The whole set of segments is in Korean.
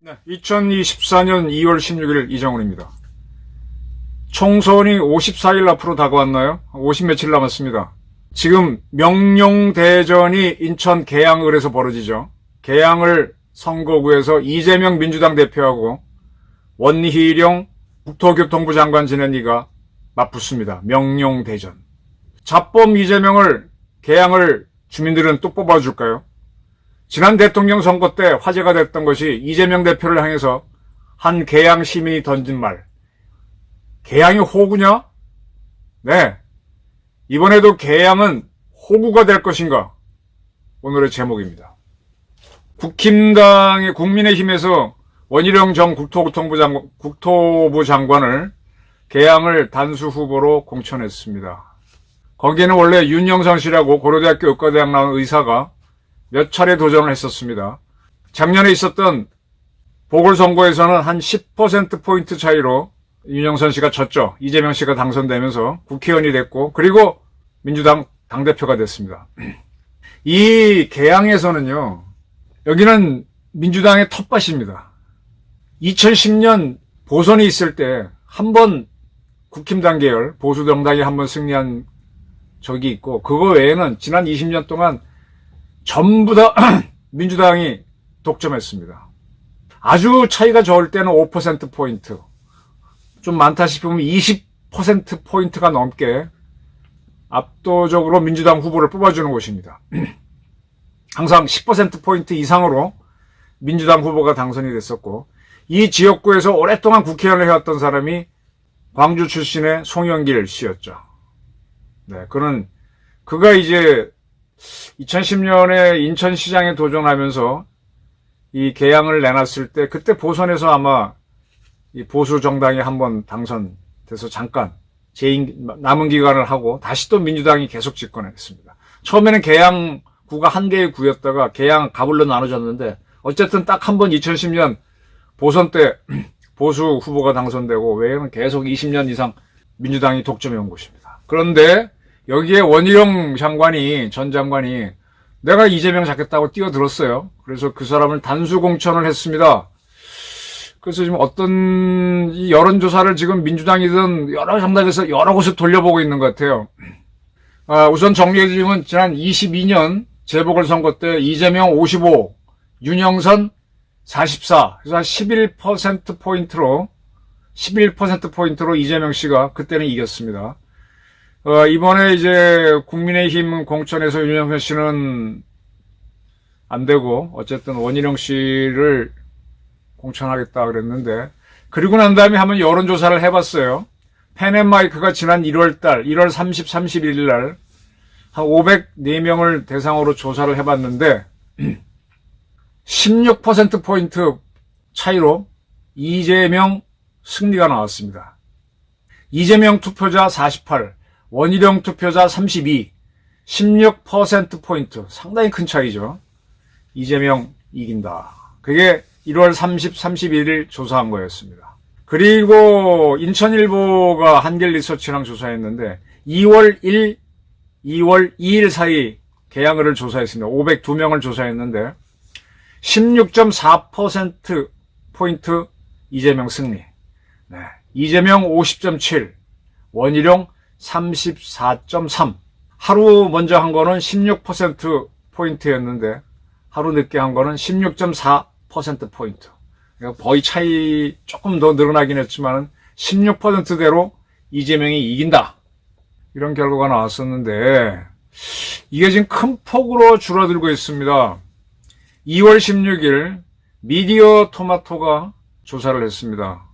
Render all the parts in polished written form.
네, 2024년 2월 16일 이정훈입니다. 총선이 54일 앞으로 다가왔나요? 50 며칠 남았습니다. 지금 명룡대전이 인천 계양을에서 벌어지죠. 계양을 선거구에서 이재명 민주당 대표하고 원희룡 국토교통부 장관 지낸이가 맞붙습니다. 명룡대전. 잡범 이재명을 계양을 주민들은 또 뽑아줄까요? 지난 대통령 선거 때 화제가 됐던 것이 이재명 대표를 향해서 한 계양 시민이 던진 말. 계양이 호구냐? 네. 이번에도 계양은 호구가 될 것인가? 오늘의 제목입니다. 국힘당의 국민의힘에서 원희룡 전 국토부 장관을 계양을 단수 후보로 공천했습니다. 거기에는 원래 윤영선 씨라고 고려대학교 의과대학 나온 의사가 몇 차례 도전을 했었습니다. 작년에 있었던 보궐선거에서는 한 10%포인트 차이로 윤영선 씨가 졌죠. 이재명 씨가 당선되면서 국회의원이 됐고, 그리고 민주당 당대표가 됐습니다. 이 계양에서는요, 여기는 민주당의 텃밭입니다. 2010년 보선이 있을 때 한 번 국힘당 계열, 보수정당이 한 번 승리한 적이 있고, 그거 외에는 지난 20년 동안 전부 다 민주당이 독점했습니다. 아주 차이가 적을 때는 5%포인트, 좀 많다 싶으면 20%포인트가 넘게 압도적으로 민주당 후보를 뽑아주는 곳입니다. 항상 10%포인트 이상으로 민주당 후보가 당선이 됐었고, 이 지역구에서 오랫동안 국회의원을 해왔던 사람이 광주 출신의 송영길 씨였죠. 네, 그가 이제 2010년에 인천시장에 도전하면서 이 계양을 내놨을 때, 그때 보선에서 아마 이 보수 정당이 한번 당선돼서 잠깐 남은 기간을 하고 다시 또 민주당이 계속 집권했습니다. 처음에는 계양구가 한 개의 구였다가 계양 가불로 나눠졌는데, 어쨌든 딱 한 번 2010년 보선 때 보수 후보가 당선되고 외에는 계속 20년 이상 민주당이 독점해온 곳입니다. 그런데 여기에 원희룡 전 장관이 내가 이재명 잡겠다고 뛰어들었어요. 그래서 그 사람을 단수 공천을 했습니다. 그래서 지금 어떤 이 여론조사를 지금 민주당이든 여러 정당에서 여러 곳을 돌려보고 있는 것 같아요. 우선 정리해드리면 지난 22년 재보궐선거 때 이재명 55, 윤영선 44, 그래서 한 11%포인트로 이재명 씨가 그때는 이겼습니다. 이번에 이제 국민의힘 공천에서 윤영선 씨는 안 되고, 어쨌든 원희룡 씨를 공천하겠다 그랬는데, 그리고 난 다음에 한번 여론조사를 해봤어요. 펜앤마이크가 지난 1월 30, 31일 날 한 504명을 대상으로 조사를 해봤는데 16%포인트 차이로 이재명 승리가 나왔습니다. 이재명 투표자 48, 원희룡 투표자 32, 16%포인트. 상당히 큰 차이죠. 이재명 이긴다. 그게 1월 30, 31일 조사한 거였습니다. 그리고 인천일보가 한길리서치랑 조사했는데 2월 2일 사이 계양을을 조사했습니다. 502명을 조사했는데 16.4%포인트 이재명 승리. 네. 이재명 50.7, 원희룡 34.3. 하루 먼저 한 거는 16%포인트였는데 하루 늦게 한 거는 16.4%포인트. 그러니까 거의 차이 조금 더 늘어나긴 했지만 16%대로 이재명이 이긴다. 이런 결과가 나왔었는데 이게 지금 큰 폭으로 줄어들고 있습니다. 2월 16일 미디어 토마토가 조사를 했습니다.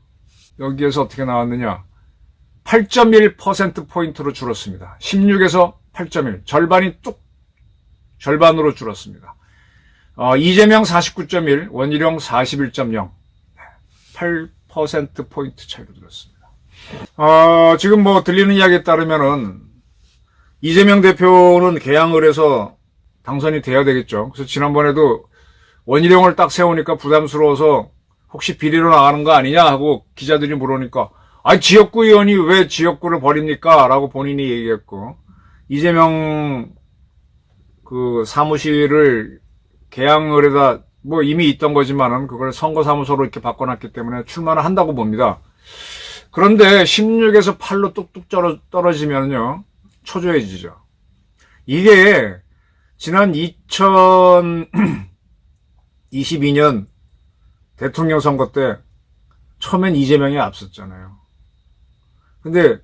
여기에서 어떻게 나왔느냐. 8.1%포인트로 줄었습니다. 16에서 8.1. 절반으로 줄었습니다. 이재명 49.1, 원희룡 41.0. 8%포인트 차이로 들었습니다. 지금 뭐 들리는 이야기에 따르면은 이재명 대표는 계양을에서 당선이 돼야 되겠죠. 그래서 지난번에도 원희룡을 딱 세우니까 부담스러워서 혹시 비리로 나가는 거 아니냐 하고 기자들이 물으니까 지역구 의원이 왜 지역구를 버립니까? 라고 본인이 얘기했고, 이재명 그 사무실을 개항을에다 뭐 이미 있던 거지만은 그걸 선거사무소로 이렇게 바꿔놨기 때문에 출마를 한다고 봅니다. 그런데 16에서 8로 뚝뚝 떨어지면요, 초조해지죠. 이게 지난 2022년 대통령 선거 때 처음엔 이재명이 앞섰잖아요. 근데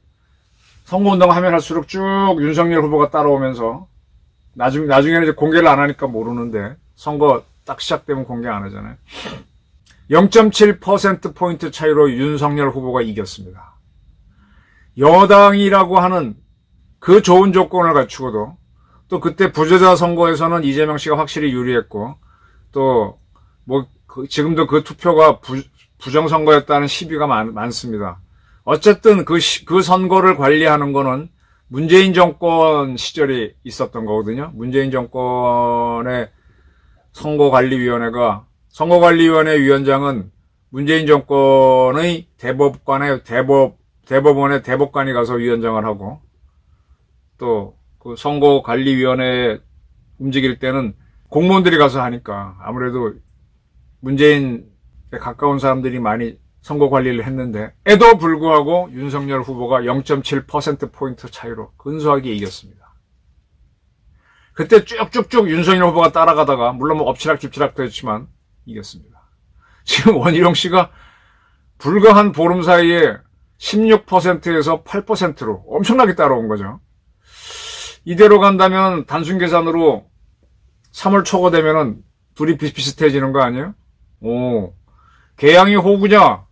선거운동 하면 할수록 쭉 윤석열 후보가 따라오면서 나중에는 이제 공개를 안 하니까 모르는데 선거 딱 시작되면 공개 안 하잖아요. 0.7%포인트 차이로 윤석열 후보가 이겼습니다. 여당이라고 하는 그 좋은 조건을 갖추고도 또 그때 부재자 선거에서는 이재명 씨가 확실히 유리했고 또 뭐 지금도 그 투표가 부정선거였다는 시비가 많습니다. 어쨌든 그 선거를 관리하는 거는 문재인 정권 시절에 있었던 거거든요. 문재인 정권의 선거관리위원회 위원장은 문재인 정권의 대법원의 대법관이 가서 위원장을 하고 또 그 선거관리위원회 움직일 때는 공무원들이 가서 하니까 아무래도 문재인에 가까운 사람들이 많이 선거 관리를 했는데 에도 불구하고 윤석열 후보가 0.7%포인트 차이로 근소하게 이겼습니다. 그때 쭉쭉쭉 윤석열 후보가 따라가다가 물론 뭐 엎치락뒤치락도 했지만 이겼습니다. 지금 원희룡 씨가 불과 한 보름 사이에 16%에서 8%로 엄청나게 따라온 거죠. 이대로 간다면 단순 계산으로 3월 초가 되면은 둘이 비슷비슷해지는 거 아니에요? 개항이 호구냐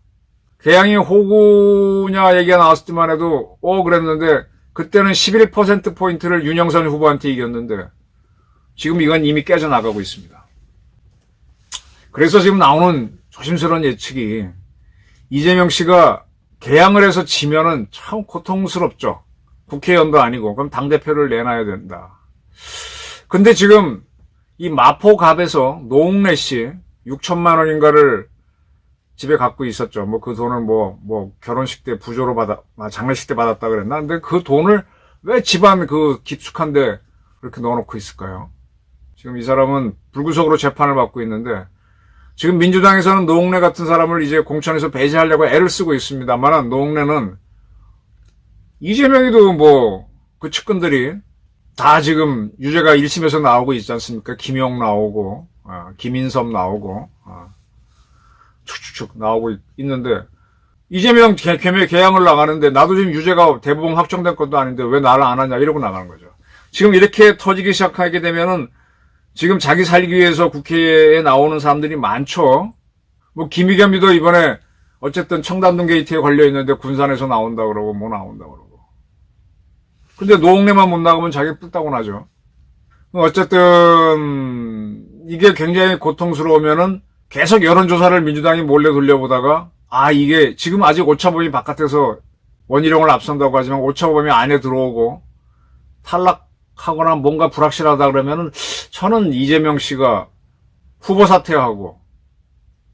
얘기가 나왔을 때만 해도 그랬는데 그때는 11%포인트를 윤영선 후보한테 이겼는데 지금 이건 이미 깨져나가고 있습니다. 그래서 지금 나오는 조심스러운 예측이 이재명 씨가 개항을 해서 지면은 참 고통스럽죠. 국회의원도 아니고 그럼 당대표를 내놔야 된다. 근데 지금 이 마포갑에서 노웅래 씨 6천만 원인가를 집에 갖고 있었죠. 뭐 그 돈을 뭐 결혼식 때 부조로 장례식 때 받았다 그랬나? 근데 그 돈을 왜 집안 그 깊숙한데 그렇게 넣어놓고 있을까요? 지금 이 사람은 불구속으로 재판을 받고 있는데 지금 민주당에서는 노웅래 같은 사람을 이제 공천에서 배제하려고 애를 쓰고 있습니다만 노웅래는 이재명이도 뭐 그 측근들이 다 지금 유죄가 1심에서 나오고 있지 않습니까? 김용 나오고 김인섭 나오고 축축축 나오고 있는데 이재명 개항을 나가는데 나도 지금 유죄가 대부분 확정된 것도 아닌데 왜 나를 안 하냐 이러고 나가는 거죠. 지금 이렇게 터지기 시작하게 되면은 지금 자기 살기 위해서 국회에 나오는 사람들이 많죠. 뭐 김의겸이도 이번에 어쨌든 청담동 게이트에 걸려 있는데 군산에서 나온다 그러고 뭐 나온다 그러고. 근데 노웅래만 못 나가면 자기 뿔따고 나죠. 어쨌든 이게 굉장히 고통스러우면은 계속 여론조사를 민주당이 몰래 돌려보다가 이게 지금 아직 오차범위 바깥에서 원희룡을 앞선다고 하지만 오차범위 안에 들어오고 탈락하거나 뭔가 불확실하다 그러면은 저는 이재명 씨가 후보 사퇴하고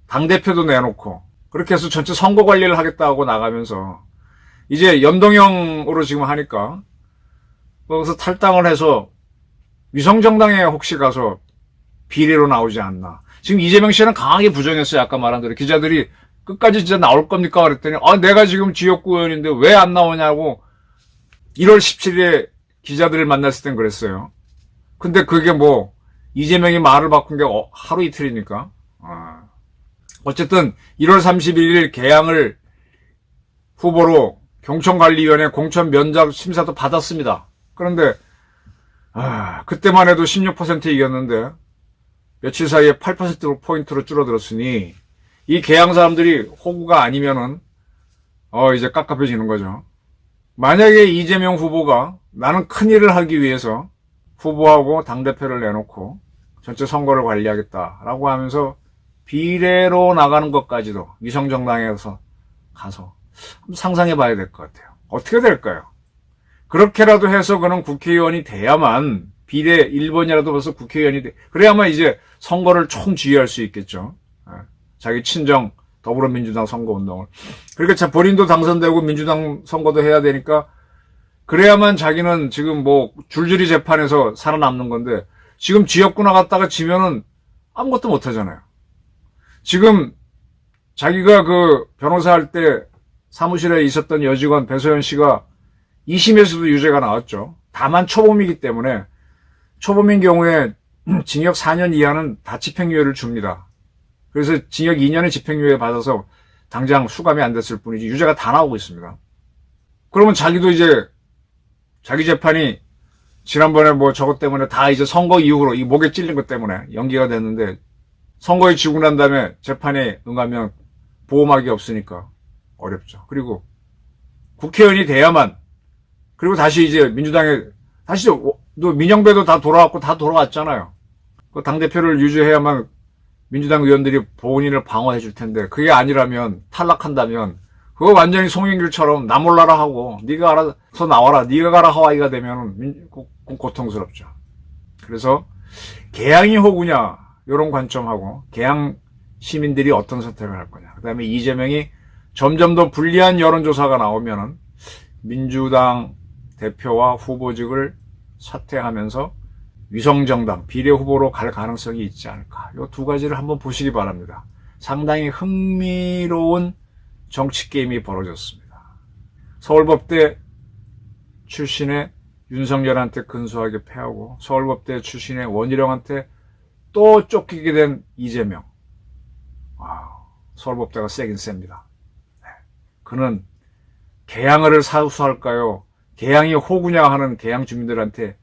당대표도 내놓고 그렇게 해서 전체 선거 관리를 하겠다고 나가면서 이제 연동형으로 지금 하니까 거기서 탈당을 해서 위성정당에 혹시 가서 비례로 나오지 않나. 지금 이재명 씨는 강하게 부정했어요. 아까 말한 대로. 기자들이 끝까지 진짜 나올 겁니까? 그랬더니 내가 지금 지역구 의원인데 왜 안 나오냐고 1월 17일에 기자들을 만났을 땐 그랬어요. 근데 그게 뭐 이재명이 말을 바꾼 게 하루 이틀이니까. 어쨌든 1월 31일 개항을 후보로 경청관리위원회 공천 면접 심사도 받았습니다. 그런데 그때만 해도 16% 이겼는데 며칠 사이에 8%포인트로 줄어들었으니 이 개항 사람들이 호구가 아니면은 이제 깝깝해지는 거죠. 만약에 이재명 후보가 나는 큰일을 하기 위해서 후보하고 당대표를 내놓고 전체 선거를 관리하겠다라고 하면서 비례로 나가는 것까지도 위성정당에서 가서 한번 상상해 봐야 될 것 같아요. 어떻게 될까요? 그렇게라도 해서 그는 국회의원이 돼야만 비례 1번이라도 벌써 국회의원이 그래야만 이제 선거를 총지휘할 수 있겠죠. 자기 친정 더불어민주당 선거운동을. 그러니까 참 본인도 당선되고 민주당 선거도 해야 되니까 그래야만 자기는 지금 뭐 줄줄이 재판에서 살아남는 건데 지금 지역구 나갔다가 지면은 아무것도 못 하잖아요. 지금 자기가 그 변호사 할 때 사무실에 있었던 여직원 배소연 씨가 2심에서도 유죄가 나왔죠. 다만 초범이기 때문에 초범인 경우에 징역 4년 이하는 다 집행유예를 줍니다. 그래서 징역 2년의 집행유예 받아서 당장 수감이 안 됐을 뿐이지 유죄가 다 나오고 있습니다. 그러면 자기도 이제 자기 재판이 지난번에 뭐 저것 때문에 다 이제 선거 이후로 이 목에 찔린 것 때문에 연기가 됐는데 선거에 지고 난 다음에 재판에 응하면 보호막이 없으니까 어렵죠. 그리고 국회의원이 돼야만 그리고 다시 이제 민주당에 다시 또 민영배도 다 돌아왔고 다 돌아왔잖아요. 그 당대표를 유지해야만 민주당 의원들이 본인을 방어해 줄 텐데 그게 아니라면 탈락한다면 그거 완전히 송영길처럼 나 몰라라 하고 네가 알아서 나와라 네가 가라 하와이가 되면 고통스럽죠. 그래서 개항이 호구냐 이런 관점하고 개항 시민들이 어떤 선택을 할 거냐. 그다음에 이재명이 점점 더 불리한 여론조사가 나오면은 민주당 대표와 후보직을 사퇴하면서 위성정당 비례후보로 갈 가능성이 있지 않을까. 이 두 가지를 한번 보시기 바랍니다. 상당히 흥미로운 정치 게임이 벌어졌습니다. 서울법대 출신의 윤석열한테 근소하게 패하고 서울법대 출신의 원희룡한테 또 쫓기게 된 이재명. 서울법대가 세긴 셉니다. 그는 개항을 사수할까요? 개항이 호구냐 하는 개항 주민들한테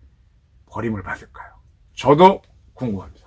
버림을 받을까요? 저도 궁금합니다.